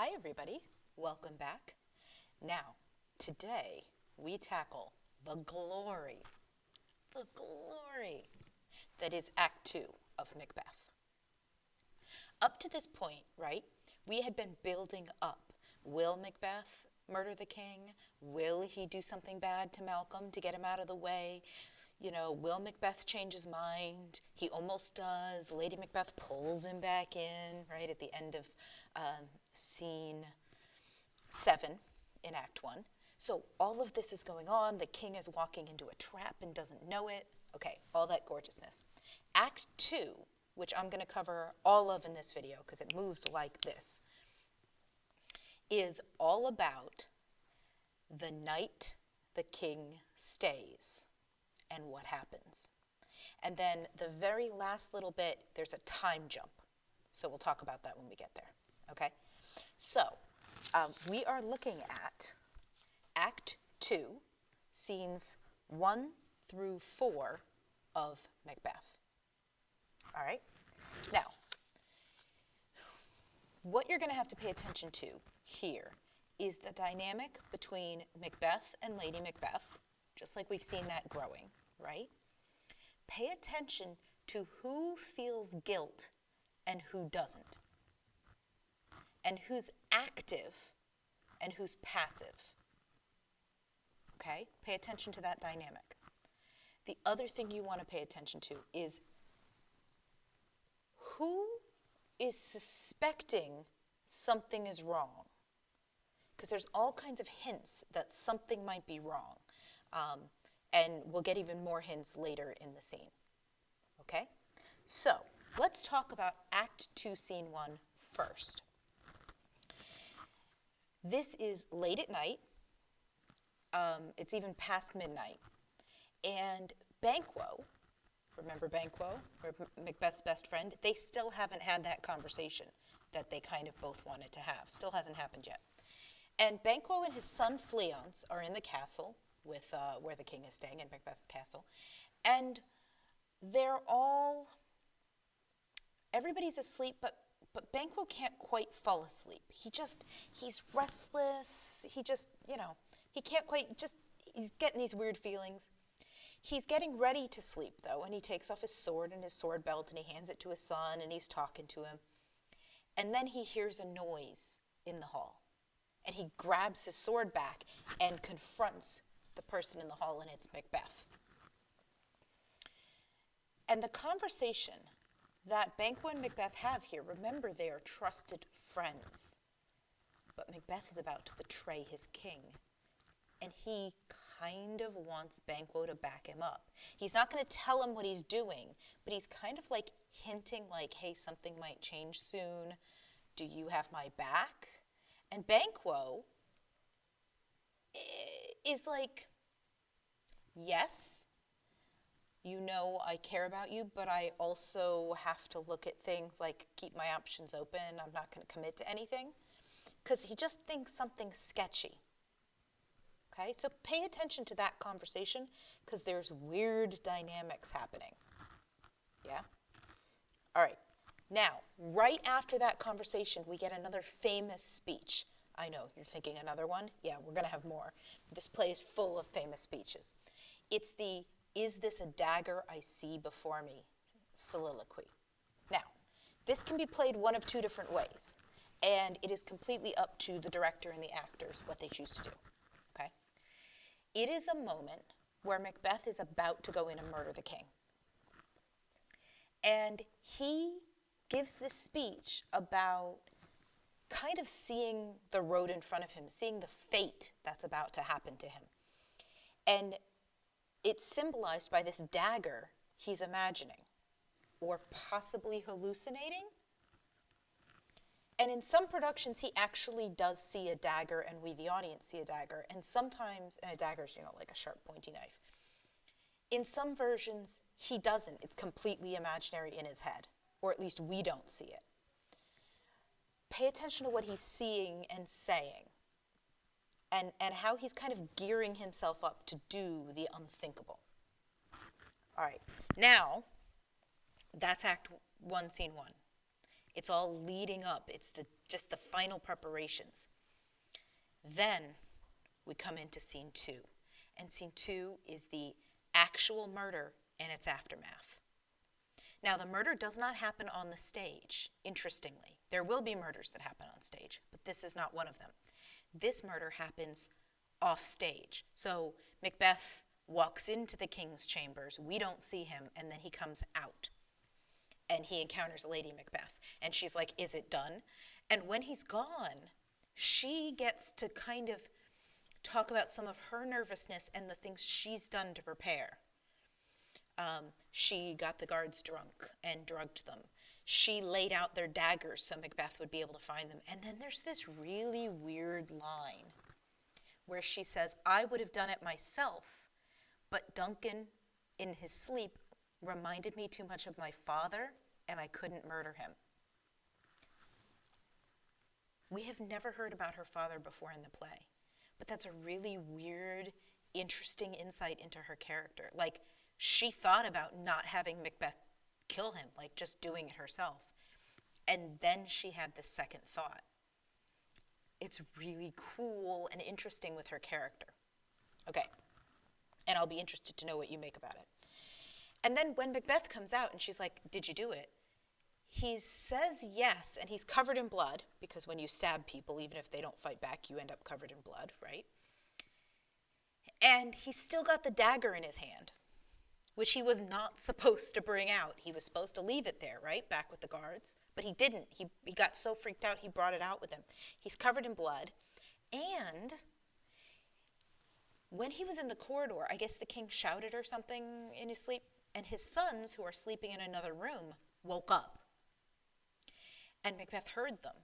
Hi everybody, welcome back. Now, today we tackle the glory that is Act 2 of Macbeth. Up to this point, right, we had been building up. Will Macbeth murder the king? Will he do something bad to Malcolm to get him out of the way? You know, will Macbeth change his mind? He almost does. Lady Macbeth pulls him back in, right, at the end of scene 7 in Act 1. So all of this is going on. The king is walking into a trap and doesn't know it. Okay, all that gorgeousness. Act 2, which I'm going to cover all of in this video because it moves like this, is all about the night the king stays and what happens. And then the very last little bit, there's a time jump. So we'll talk about that when we get there, okay? So we are looking at Act 2, scenes 1 through 4 of Macbeth. All right? Now, what you're going to have to pay attention to here is the dynamic between Macbeth and Lady Macbeth, just like we've seen that growing, right? Pay attention to who feels guilt and who doesn't, and who's active and who's passive. Okay? Pay attention to that dynamic. The other thing you want to pay attention to is who is suspecting something is wrong. Because there's all kinds of hints that something might be wrong. And we'll get even more hints later in the scene. Okay? So, let's talk about Act 2, Scene 1 first. This is late at night. It's even past midnight. And Banquo, remember Banquo, Macbeth's best friend? They still haven't had that conversation that they kind of both wanted to have. Still hasn't happened yet. And Banquo and his son Fleance are in the castle with where the king is staying, in Macbeth's castle. And everybody's asleep, but Banquo can't quite fall asleep. He's restless. He can't quite, he's getting these weird feelings. He's getting ready to sleep, though, and he takes off his sword and his sword belt, and he hands it to his son, and he's talking to him. And then he hears a noise in the hall, and he grabs his sword back and confronts the person in the hall, and it's Macbeth. And the conversation that Banquo and Macbeth have here, remember, they are trusted friends. But Macbeth is about to betray his king, and he kind of wants Banquo to back him up. He's not going to tell him what he's doing, but he's kind of like hinting like, hey, something might change soon. Do you have my back? And Banquo is like, yes, you know I care about you, but I also have to look at things like keep my options open. I'm not going to commit to anything. Because he just thinks something's sketchy. Okay, so pay attention to that conversation because there's weird dynamics happening. Yeah? All right. Now, right after that conversation, we get another famous speech. I know, you're thinking another one? Yeah, we're going to have more. This play is full of famous speeches. It's the "Is this a dagger I see before me?" soliloquy. Now, this can be played one of two different ways, and it is completely up to the director and the actors what they choose to do. Okay? It is a moment where Macbeth is about to go in and murder the king. And he gives this speech about kind of seeing the road in front of him, seeing the fate that's about to happen to him. And it's symbolized by this dagger he's imagining, or possibly hallucinating. And in some productions, he actually does see a dagger, and we, the audience, see a dagger. And sometimes, and a dagger's, like a sharp, pointy knife. In some versions, he doesn't. It's completely imaginary in his head, or at least we don't see it. Pay attention to what he's seeing and saying, and how he's kind of gearing himself up to do the unthinkable. All right, now, that's Act 1, Scene 1. It's all leading up. It's just the final preparations. Then we come into scene 2. And scene 2 is the actual murder and its aftermath. Now, the murder does not happen on the stage, interestingly. There will be murders that happen on stage, but this is not one of them. This murder happens off stage. So Macbeth walks into the king's chambers, we don't see him, and then he comes out. And he encounters Lady Macbeth. And she's like, is it done? And when he's gone, she gets to kind of talk about some of her nervousness and the things she's done to prepare. She got the guards drunk and drugged them. She laid out their daggers so Macbeth would be able to find them. And then there's this really weird line where she says, I would have done it myself, but Duncan, in his sleep, reminded me too much of my father, and I couldn't murder him. We have never heard about her father before in the play, but that's a really weird, interesting insight into her character. Like, she thought about not having Macbeth kill him, like just doing it herself. And then she had this second thought. It's really cool and interesting with her character. Okay, and I'll be interested to know what you make about it. And then when Macbeth comes out and she's like, did you do it? He says yes, and he's covered in blood, because when you stab people, even if they don't fight back, you end up covered in blood, right? And he's still got the dagger in his hand, which he was not supposed to bring out. He was supposed to leave it there, right, back with the guards, but he didn't. He got so freaked out, he brought it out with him. He's covered in blood, and when he was in the corridor, I guess the king shouted or something in his sleep, and his sons, who are sleeping in another room, woke up. And Macbeth heard them.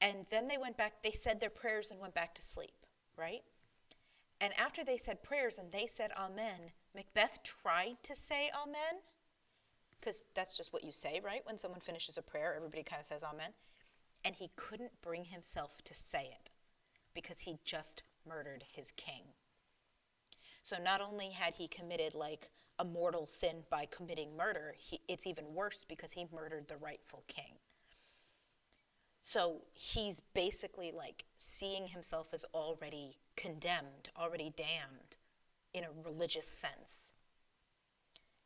And then they went back, they said their prayers and went back to sleep, right? And after they said prayers and they said amen, Macbeth tried to say amen, because that's just what you say, right? When someone finishes a prayer, everybody kind of says amen. And he couldn't bring himself to say it, because he just murdered his king. So not only had he committed like a mortal sin by committing murder, it's even worse because he murdered the rightful king. So he's basically like seeing himself as already condemned, already damned in a religious sense.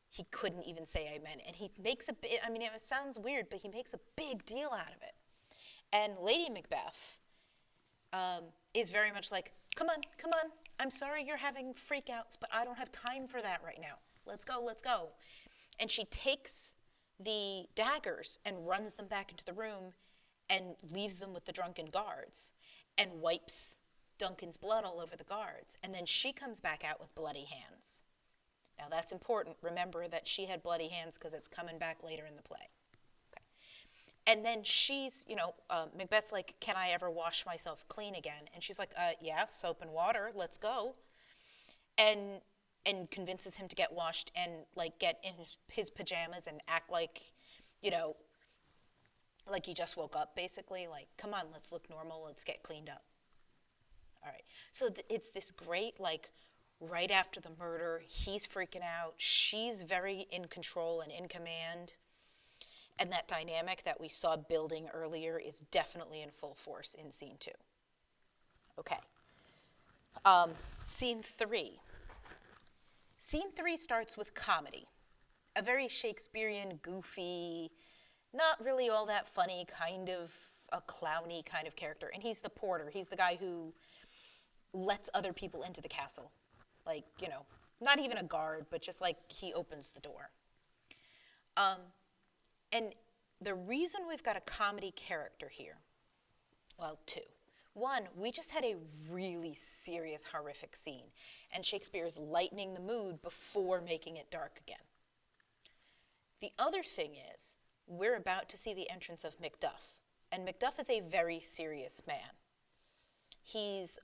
He couldn't even say amen. And he makes I mean, it sounds weird, but he makes a big deal out of it. And Lady Macbeth is very much like, come on, come on. I'm sorry you're having freakouts, but I don't have time for that right now. Let's go, let's go. And she takes the daggers and runs them back into the room and leaves them with the drunken guards and wipes Duncan's blood all over the guards. And then she comes back out with bloody hands. Now that's important. Remember that she had bloody hands because it's coming back later in the play. Okay. And then she's, Macbeth's like, can I ever wash myself clean again? And she's like, yeah, soap and water, let's go. And convinces him to get washed and like get in his pajamas and act like, like he just woke up, basically. Like, come on, let's look normal, let's get cleaned up. All right, so it's this great, like, right after the murder, he's freaking out, she's very in control and in command, and that dynamic that we saw building earlier is definitely in full force in scene 2. Okay, scene 3. Scene 3 starts with comedy, a very Shakespearean, goofy, not really all that funny, kind of a clowny kind of character. And he's the porter. He's the guy who lets other people into the castle. Like, not even a guard, but just like he opens the door. And the reason we've got a comedy character here, well, 2. 1, we just had a really serious, horrific scene. And Shakespeare is lightening the mood before making it dark again. The other thing is, we're about to see the entrance of Macduff. And Macduff is a very serious man. He's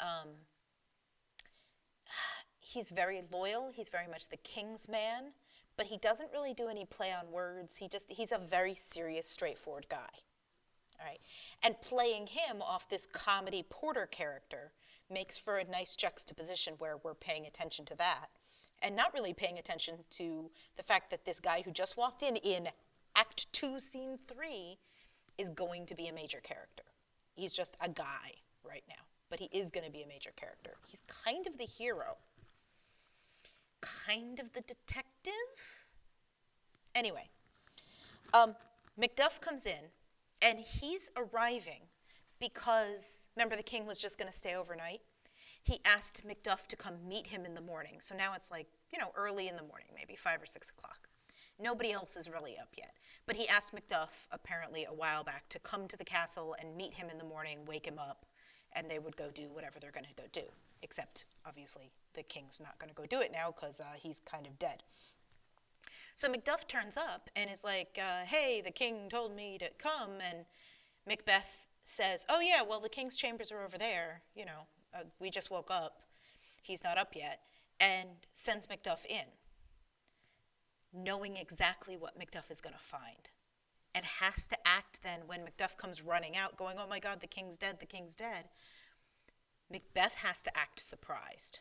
very loyal. He's very much the king's man. But he doesn't really do any play on words. He's a very serious, straightforward guy. All right. And playing him off this comedy porter character makes for a nice juxtaposition where we're paying attention to that and not really paying attention to the fact that this guy who just walked in Act 2, Scene 3 is going to be a major character. He's just a guy right now, but he is going to be a major character. He's kind of the hero, kind of the detective. Anyway, Macduff comes in, and he's arriving because, remember, the king was just going to stay overnight? He asked Macduff to come meet him in the morning. So now it's like, early in the morning, maybe 5 or 6 o'clock. Nobody else is really up yet. But he asked Macduff, apparently a while back, to come to the castle and meet him in the morning, wake him up, and they would go do whatever they're going to go do. Except, obviously, the king's not going to go do it now because he's kind of dead. So Macduff turns up and is like, hey, the king told me to come. And Macbeth says, oh, yeah, well, the king's chambers are over there. We just woke up. He's not up yet. And sends Macduff in, knowing exactly what Macduff is going to find. And has to act then when Macduff comes running out going, oh my God, the king's dead, the king's dead. Macbeth has to act surprised.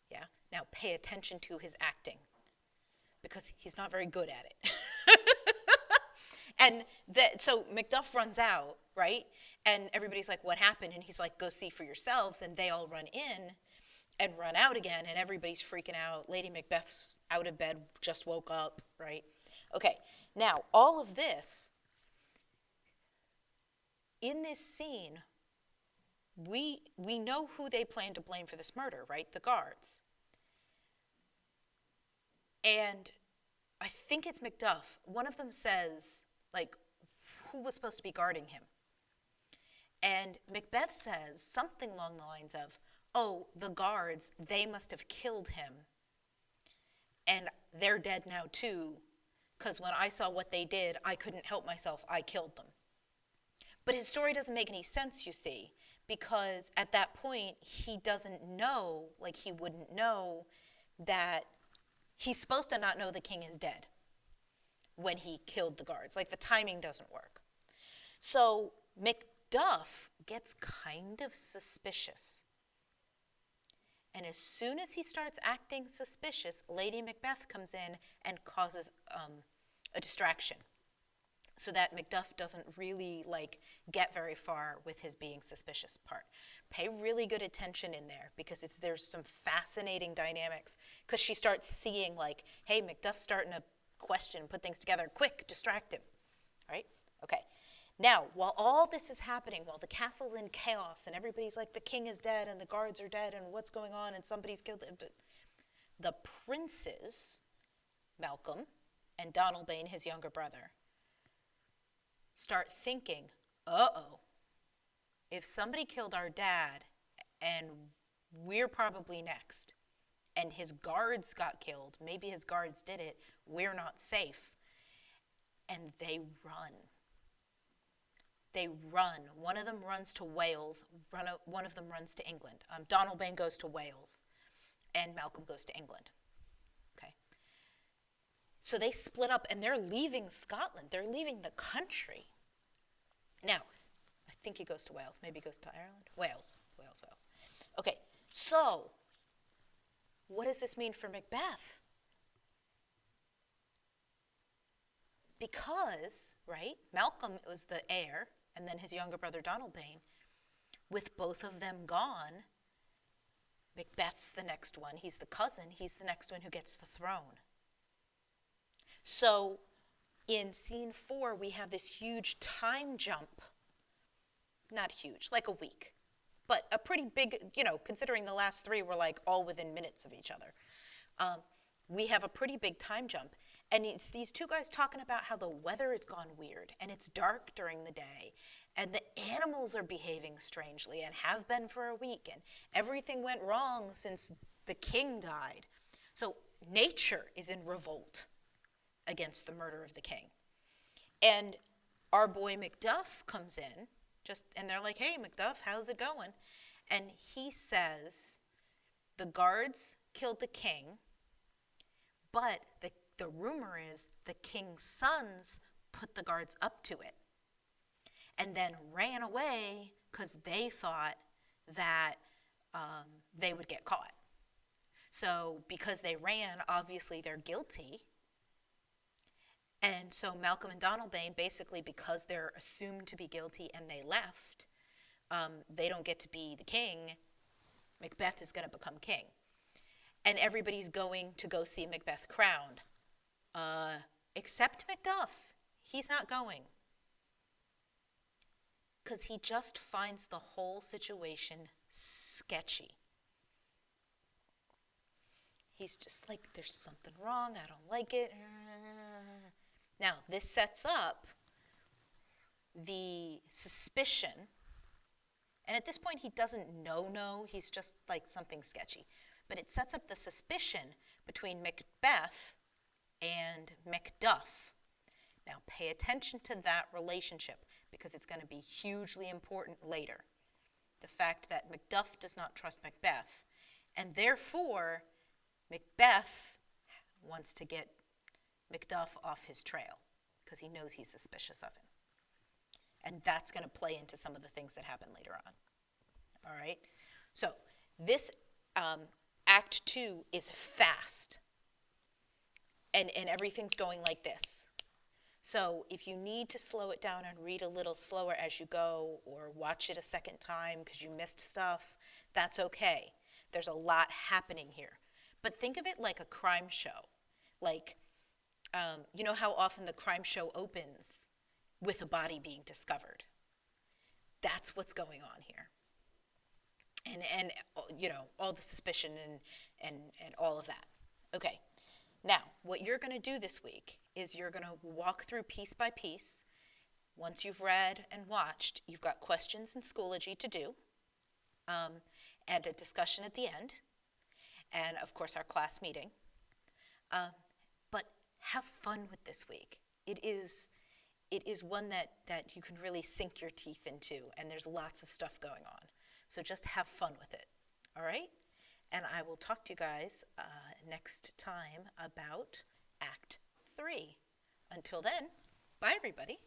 Yeah? Now pay attention to his acting, because he's not very good at it. And so Macduff runs out, right? And everybody's like, what happened? And he's like, go see for yourselves. And they all run in and run out again, and everybody's freaking out. Lady Macbeth's out of bed, just woke up, right? Okay, now all of this, in this scene, we know who they plan to blame for this murder, right? The guards. And I think it's Macduff. One of them says, like, who was supposed to be guarding him? And Macbeth says something along the lines of, oh, the guards, they must have killed him. And they're dead now too, because when I saw what they did, I couldn't help myself. I killed them. But his story doesn't make any sense, you see, because at that point, he doesn't know, like he wouldn't know that he's supposed to not know the king is dead when he killed the guards. Like, the timing doesn't work. So Macduff gets kind of suspicious. And as soon as he starts acting suspicious, Lady Macbeth comes in and causes a distraction, so that Macduff doesn't really get very far with his being suspicious part. Pay really good attention in there, because there's some fascinating dynamics, because she starts seeing like, hey, Macduff's starting to question, put things together, quick, distract him, right? Okay. Now, while all this is happening, while the castle's in chaos and everybody's like, the king is dead and the guards are dead and what's going on and somebody's killed, the princes, Malcolm and Donalbain, his younger brother, start thinking, uh-oh, if somebody killed our dad and we're probably next, and his guards got killed, maybe his guards did it, we're not safe. And they run. They run. One of them runs to Wales. One of them runs to England. Donalbain goes to Wales, and Malcolm goes to England. Okay. So they split up, and they're leaving Scotland. They're leaving the country. Now, I think he goes to Wales. Maybe he goes to Ireland. Wales. Okay. So, what does this mean for Macbeth? Because, right, Malcolm was the heir, and then his younger brother Donalbain. With both of them gone, Macbeth's the next one. He's the cousin. He's the next one who gets the throne. So in scene 4, we have this huge time jump. Not huge, like a week. But a pretty big, considering the last 3 were like all within minutes of each other. We have a pretty big time jump. And it's these 2 guys talking about how the weather has gone weird, and it's dark during the day, and the animals are behaving strangely and have been for a week, and everything went wrong since the king died. So nature is in revolt against the murder of the king. And our boy Macduff comes in, and they're like, hey, Macduff, how's it going? And he says, the guards killed the king, but the rumor is the king's sons put the guards up to it and then ran away because they thought that they would get caught. So because they ran, obviously they're guilty. And so Malcolm and Donalbain, basically because they're assumed to be guilty and they left, they don't get to be the king. Macbeth is going to become king. And everybody's going to go see Macbeth crowned, except Macduff. He's not going. Because he just finds the whole situation sketchy. He's just like, there's something wrong, I don't like it. Now, this sets up the suspicion, and at this point he doesn't know, he's just like something sketchy. But it sets up the suspicion between Macbeth and Macduff. Now, pay attention to that relationship because it's going to be hugely important later. The fact that Macduff does not trust Macbeth, and therefore Macbeth wants to get Macduff off his trail because he knows he's suspicious of him. And that's going to play into some of the things that happen later on. All right? So this Act 2 is fast. And everything's going like this. So if you need to slow it down and read a little slower as you go, or watch it a second time because you missed stuff, that's okay. There's a lot happening here. But think of it like a crime show. Like, you know how often the crime show opens with a body being discovered? That's what's going on here. And you know, all the suspicion and all of that. Okay. Now, what you're going to do this week is you're going to walk through piece by piece. Once you've read and watched, you've got questions and Schoology to do, and a discussion at the end, and of course our class meeting. But have fun with this week. It is one that you can really sink your teeth into, and there's lots of stuff going on. So just have fun with it, all right? And I will talk to you guys next time about Act 3. Until then, bye everybody.